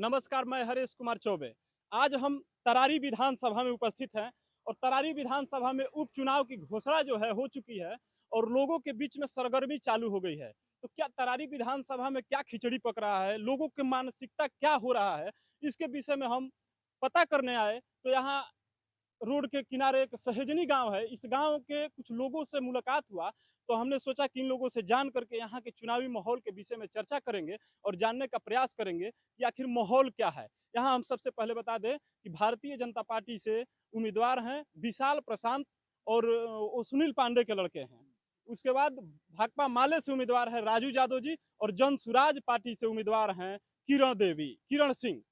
नमस्कार, मैं हरेश कुमार चौबे। आज हम तरारी विधानसभा में उपस्थित हैं और तरारी विधानसभा में उपचुनाव की घोषणा जो है हो चुकी है और लोगों के बीच में सरगर्मी चालू हो गई है। तो क्या तरारी विधानसभा में क्या खिचड़ी पक रहा है, लोगों की मानसिकता क्या हो रहा है, इसके विषय में हम पता करने आए। तो यहाँ रोड के किनारे एक सहेजनी गांव है। इस गांव के कुछ लोगों से मुलाकात हुआ, तो हमने सोचा कि इन लोगों से जान करके यहाँ के चुनावी माहौल के विषय में चर्चा करेंगे और जानने का प्रयास करेंगे कि आखिर माहौल क्या है। यहाँ हम सबसे पहले बता दें कि भारतीय जनता पार्टी से उम्मीदवार हैं विशाल प्रशांत और वो सुनील पांडे के लड़के हैं। उसके बाद भाकपा माले से उम्मीदवार है राजू यादव जी और जन सुराज पार्टी से उम्मीदवार हैं किरण सिंह।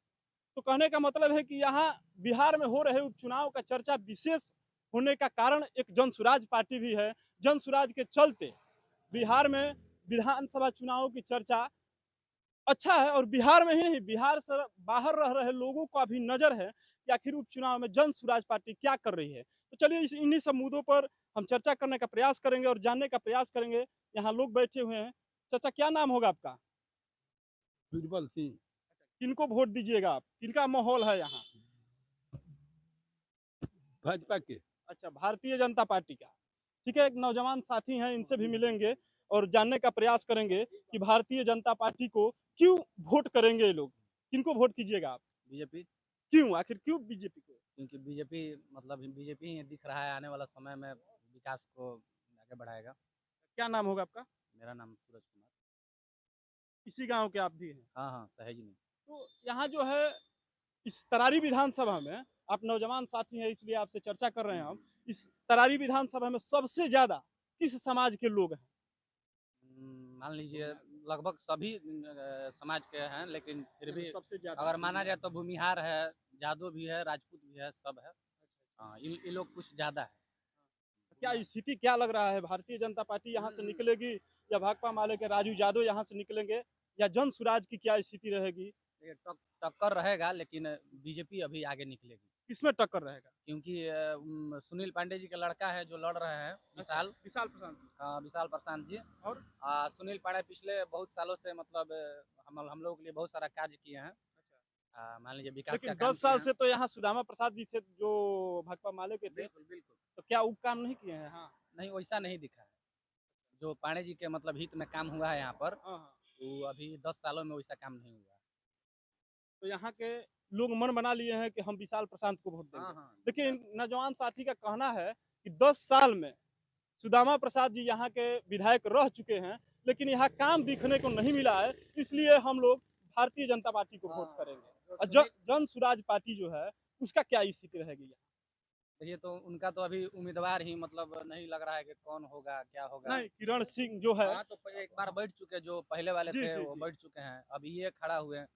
तो कहने का मतलब है कि यहाँ बिहार में हो रहे उपचुनाव का चर्चा विशेष होने का कारण एक जन सुराज पार्टी भी है। जन सुराज के चलते बिहार में विधानसभा चुनाव की चर्चा अच्छा है और बिहार में ही नहीं, बिहार से बाहर रह रहे लोगों का भी नजर है कि आखिर उपचुनाव में जन सुराज पार्टी क्या कर रही है। तो चलिए इन्हीं सब मुद्दों पर हम चर्चा करने का प्रयास करेंगे और जानने का प्रयास करेंगे। यहाँ लोग बैठे हुए हैं। चाचा, क्या नाम होगा आपका? बीरबल सिंह। किनको वोट दीजिएगा आप? किनका माहौल है यहाँ? भाजपा के। अच्छा, भारतीय जनता पार्टी का। ठीक है, एक नौजवान साथी हैं, इनसे भी मिलेंगे और जानने का प्रयास करेंगे कि भारतीय जनता पार्टी को क्यों वोट करेंगे ये लोग। किनको वोट कीजिएगा आप? बीजेपी। क्यों, आखिर क्यों बीजेपी को? क्योंकि बीजेपी मतलब बीजेपी ही दिख रहा है आने वाला समय में विकास को आगे बढ़ाएगा। क्या नाम होगा आपका? मेरा नाम सूरज कुमार। इसी गांव के आप भी हैं? हाँ हाँ, सहेज में। तो यहाँ जो है इस तरारी विधानसभा में आप नौजवान साथी हैं इसलिए आपसे चर्चा कर रहे हैं हम। इस तरारी विधानसभा में सबसे ज्यादा किस समाज के लोग हैं? मान लीजिए लगभग सभी समाज के हैं, लेकिन फिर भी सबसे ज्यादा अगर माना जाए तो भूमिहार है, यादव भी है, राजपूत भी है, सब है। हाँ, ये लोग कुछ ज़्यादा है। क्या स्थिति क्या लग रहा है? भारतीय जनता पार्टी यहाँ से निकलेगी या भाकपा माले के राजू यादव यहाँ से निकलेंगे या जन सुराज की क्या स्थिति रहेगी? ये टक्कर रहेगा, लेकिन बीजेपी अभी आगे निकलेगी। किसमें टक्कर रहेगा? क्योंकि सुनील पांडे जी का लड़का है जो लड़ रहे हैं, विशाल। विशाल प्रशांत। हाँ, विशाल प्रशांत जी। और सुनील पांडे पिछले बहुत सालों से मतलब हम लोगों के लिए बहुत सारा कार्य किए हैं। मान लीजिए विकास का लेकिन काम 10 किए साल हैं। से तो यहाँ सुदामा प्रसाद जी से जो भाकपा माले के थे, बिल्कुल बिल्कुल। तो क्या वो काम नहीं किए हैं? हाँ नहीं, वैसा नहीं दिखा है। जो पांडे जी के मतलब हित में काम हुआ है यहाँ पर, हाँ हाँ। वो अभी 10 सालों में वैसा काम नहीं हुआ। तो यहाँ के लोग मन बना लिए हैं कि हम विशाल प्रशांत को वोट हाँ देंगे। हाँ। देखिए, नौजवान साथी का कहना है कि 10 साल में सुदामा प्रसाद जी यहाँ के विधायक रह चुके हैं, लेकिन यहाँ काम दिखने को नहीं मिला है, इसलिए हम लोग भारतीय जनता पार्टी को वोट करेंगे। और जन सुराज पार्टी जो है उसका क्या स्थिति रहेगी यहाँ? देखिए, तो उनका तो अभी उम्मीदवार ही मतलब नहीं लग रहा है कि कौन होगा क्या होगा। नहीं, किरण सिंह जो है। हाँ, तो एक बार बैठ चुके, जो पहले वाले जी थे जी वो जी। बैठ चुके हैं, अभी ये खड़ा हुए हैं।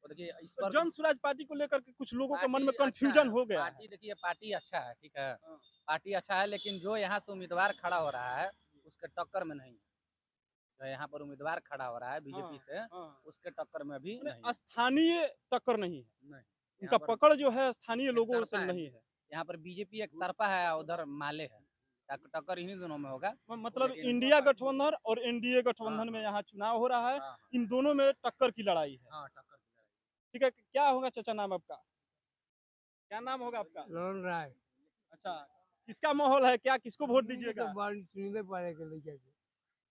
तो देखिए इस तो पर जन सुराज पार्टी को लेकर के कुछ लोगों के मन पार्टी में अच्छा कंफ्यूजन है। हो गया पार्टी है। देखिए, पार्टी अच्छा है, ठीक है। हाँ। पार्टी अच्छा है, लेकिन जो यहाँ से उम्मीदवार खड़ा हो रहा है उसके टक्कर में नहीं है। जो यहाँ पर उम्मीदवार खड़ा हो रहा है बीजेपी से, हाँ। उसके टक्कर में भी नहीं है। स्थानीय टक्कर नहीं है, नहीं, उनका यहाँ पर पकड़ जो है स्थानीय एक लोगों से तरफा है। नहीं है। यहाँ पर बीजेपी एक तरफा है, उधर माले है। टक्कर इन्हीं दोनों में होगा। मतलब लेकिन इंडिया गठबंधन और एनडीए हाँ गठबंधन में हाँ यहाँ चुनाव हो रहा है। हाँ इन दोनों में टक्कर की लड़ाई है। हाँ, टक्कर की लड़ाई। ठीक है, क्या होगा चाचा नाम आपका? क्या नाम होगा आपका? लौट रहा है। अच्छा, किसका माहौल है, क्या किसको वोट हमने दीजिएगा? तो बारिश सुनने पाए के लेके के।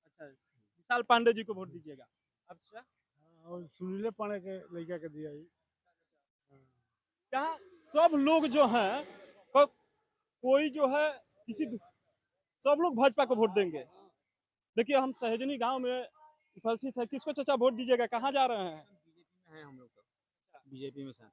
अच्छा, विशाल पांडे जी को वोट दीजिएगा। अच्छा, और सुनीले पाने के लेके के दिया ही। क्या सब लोग जो हैं कोई जो है किसी सब लोग भाजपा को वोट देंगे? देखिए, हम सहेजनी गांव में उपस्थित है। किसको चाचा वोट दीजिएगा? कहाँ जा रहे हैं? बीजेपी में है हम लोग तो। बीजेपी में साथ हैं।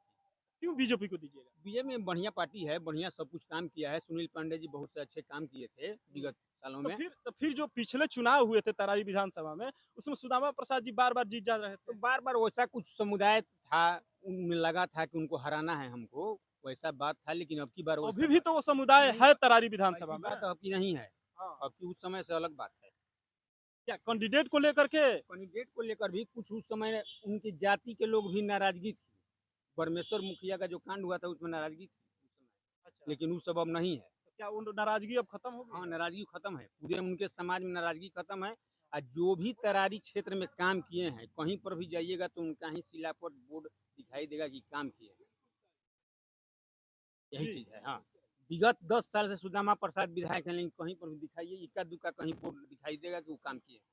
क्यों बीजेपी को दीजिएगा? बीजेपी में बढ़िया पार्टी है, बढ़िया सब कुछ काम किया है। सुनील पांडे जी बहुत से अच्छे काम किए थे विगत सालों में। तो फिर जो पिछले चुनाव हुए थे तरारी विधानसभा में, उसमें सुदामा प्रसाद जी बार बार जीत जा रहे तो थे। बार बार वैसा कुछ समुदाय था, उनमें लगा था कि उनको हराना है हमको, वैसा बात था। लेकिन अब की बार अभी वैसा भी तो वो समुदाय नहीं, है तरारी वैसी विधानसभा में। बात अब की नहीं है। हाँ। अब की उस समय से अलग बात है। क्या कैंडिडेट को लेकर के? कैंडिडेट को लेकर भी कुछ उस समय उनकी जाति के लोग भी नाराजगी थी। परमेश्वर मुखिया का जो कांड हुआ था उसमें नाराजगी थी उस समय, अच्छा, लेकिन उस सब अब नहीं है। तो क्या वो नाराजगी अब खत्म हो गई? हाँ, नाराजगी खत्म है, पूरे उनके समाज में नाराजगी खत्म है। और जो भी तरारी क्षेत्र में काम किए हैं, कहीं पर भी जाइएगा तो उनका ही शिलापट बोर्ड दिखाई देगा कि काम किए हैं। यही जी। चीज है। हाँ, विगत 10 साल से सुदामा प्रसाद विधायक हैं, लेकिन कहीं पर भी दिखाइए इक्का दुक्का कहीं बोर्ड दिखाई देगा कि वो काम किए हैं।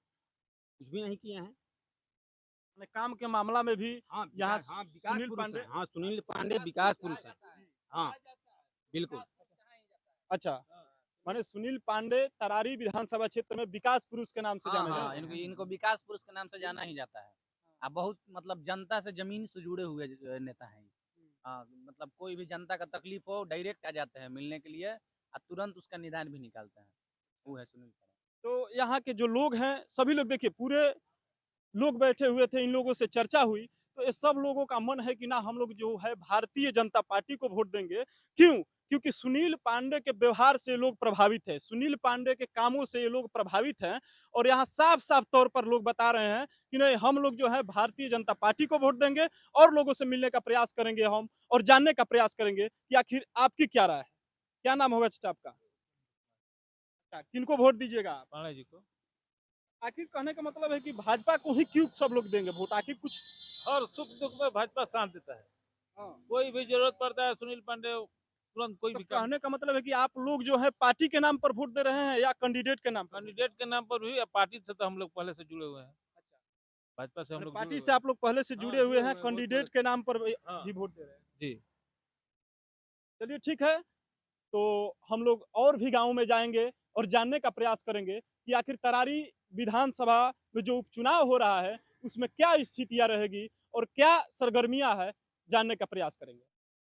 कुछ भी नहीं किए हैं। अपने काम के मामला में भी हाँ, यहाँ हाँ, विकास सुनील पुरुष पांडे हैं। हाँ, सुनील पांडे विकास पुरुष हैं। हाँ, बिल्कुल। अच्छा, माने सुनील पांडे तरारी विधानसभा क्षेत्र में विकास पुरुष के नाम से हाँ जाने हाँ, जाते इनको हैं। इनको विकास पुरुष के नाम से जाना ही जाता है। अब बहुत मतलब जनता से जमीन से जुड़े हुए नेता हैं ये। हाँ, मतलब कोई भी जनता का तकलीफ हो डायरेक्ट आ जाते हैं मिलने के लिए और तुरंत उसका निदान भी निकालते हैं। वो है सुनील पांडे। तो यहाँ के जो लोग हैं सभी लोग देखिए पूरे लोग बैठे हुए थे, इन लोगों से चर्चा हुई, तो ये सब लोगों का मन है कि ना हम लोग जो है भारतीय जनता पार्टी को वोट देंगे। क्यों? क्योंकि सुनील पांडे के व्यवहार से लोग प्रभावित हैं, सुनील पांडे के कामों से ये लोग प्रभावित हैं और यहाँ साफ-साफ तौर पर लोग बता रहे हैं कि नहीं हम लोग जो है भारतीय जनता पार्टी को वोट देंगे और लोगों से मिलने का प्रयास करेंगे हम और जानने का प्रयास करेंगे कि आखिर आपकी क्या राय है? क्या नाम होगा चाचा आपका? अच्छा, किनको वोट दीजिएगा आप? पांडे जी को आखिर कहने का मतलब है कि भाजपा को ही क्यों सब लोग देंगे वोट? आखिर कुछ हर सुख दुख में भाजपा साथ देता है। हाँ। कोई भी जरूरत पड़ता है सुनील पांडे तुरंत कोई तो भी काम कहने का मतलब है कि आप लोग जो है पार्टी के नाम पर वोट दे रहे हैं या कैंडिडेट के नाम पर? कैंडिडेट के नाम पर भी पार्टी से तो हम लोग पहले से जुड़े हुए हैं। भाजपा से हम माने लोग पार्टी जुड़े से हुए आप लोग पहले से हाँ, जुड़े हुए जुड़े हैं, हुए हैं, बहुत कैंडिडेट पहले के नाम पर हैं। हाँ, भी वोट दे रहे हैं। जी। चलिए ठीक है, तो हम लोग और भी गाँव में जाएँगे और जानने का प्रयास करेंगे कि आखिर तरारी विधानसभा में जो उपचुनाव हो रहा है, उसमें क्या स्थितियाँ रहेगी और क्या सरगर्मियाँ हैं, जानने का प्रयास करेंगे।